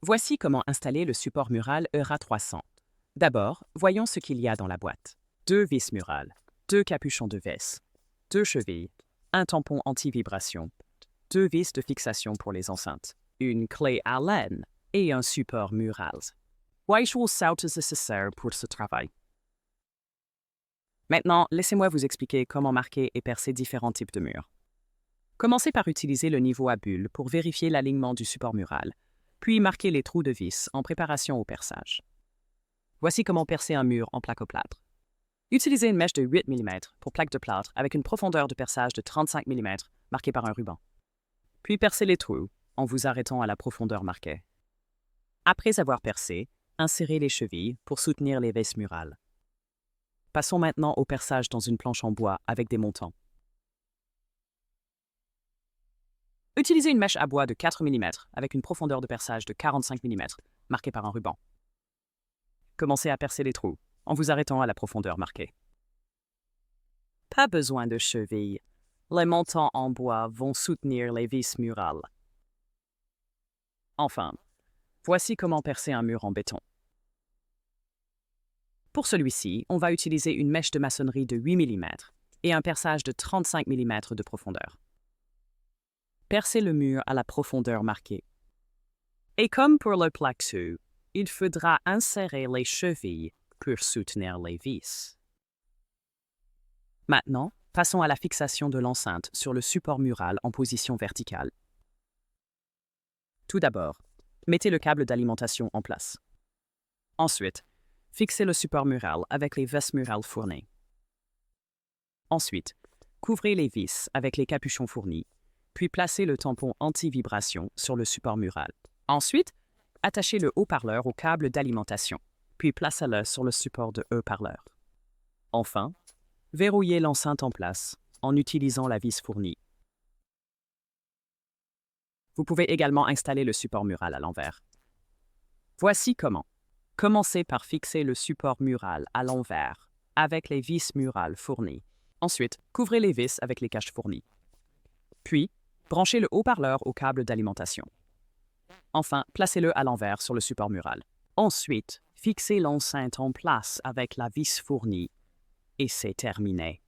Voici comment installer le support mural ERA 300. D'abord, voyons ce qu'il y a dans la boîte. 2 vis murales, 2 capuchons de vis, 2 chevilles, un tampon anti-vibration, 2 vis de fixation pour les enceintes, une clé Allen et un support mural. Voici les outils nécessaires pour ce travail. Maintenant, laissez-moi vous expliquer comment marquer et percer différents types de murs. Commencez par utiliser le niveau à bulles pour vérifier l'alignement du support mural, puis marquez les trous de vis en préparation au perçage. Voici comment percer un mur en plaque au plâtre. Utilisez une mèche de 8 mm pour plaque de plâtre avec une profondeur de perçage de 35 mm marquée par un ruban. Puis percez les trous en vous arrêtant à la profondeur marquée. Après avoir percé, insérez les chevilles pour soutenir les vis murales. Passons maintenant au perçage dans une planche en bois avec des montants. Utilisez une mèche à bois de 4 mm avec une profondeur de perçage de 45 mm marquée par un ruban. Commencez à percer les trous en vous arrêtant à la profondeur marquée. Pas besoin de chevilles. Les montants en bois vont soutenir les vis murales. Enfin, voici comment percer un mur en béton. Pour celui-ci, on va utiliser une mèche de maçonnerie de 8 mm et un perçage de 35 mm de profondeur. Percez le mur à la profondeur marquée. Et comme pour le plexus, il faudra insérer les chevilles pour soutenir les vis. Maintenant, passons à la fixation de l'enceinte sur le support mural en position verticale. Tout d'abord, mettez le câble d'alimentation en place. Ensuite, fixez le support mural avec les vis murales fournies. Ensuite, couvrez les vis avec les capuchons fournis, puis placez le tampon anti-vibration sur le support mural. Ensuite, attachez le haut-parleur au câble d'alimentation, puis placez-le sur le support de haut-parleur. Enfin, verrouillez l'enceinte en place en utilisant la vis fournie. Vous pouvez également installer le support mural à l'envers. Voici comment. Commencez par fixer le support mural à l'envers avec les vis murales fournies. Ensuite, couvrez les vis avec les caches fournies. Puis, branchez le haut-parleur au câble d'alimentation. Enfin, placez-le à l'envers sur le support mural. Ensuite, fixez l'enceinte en place avec la vis fournie et c'est terminé.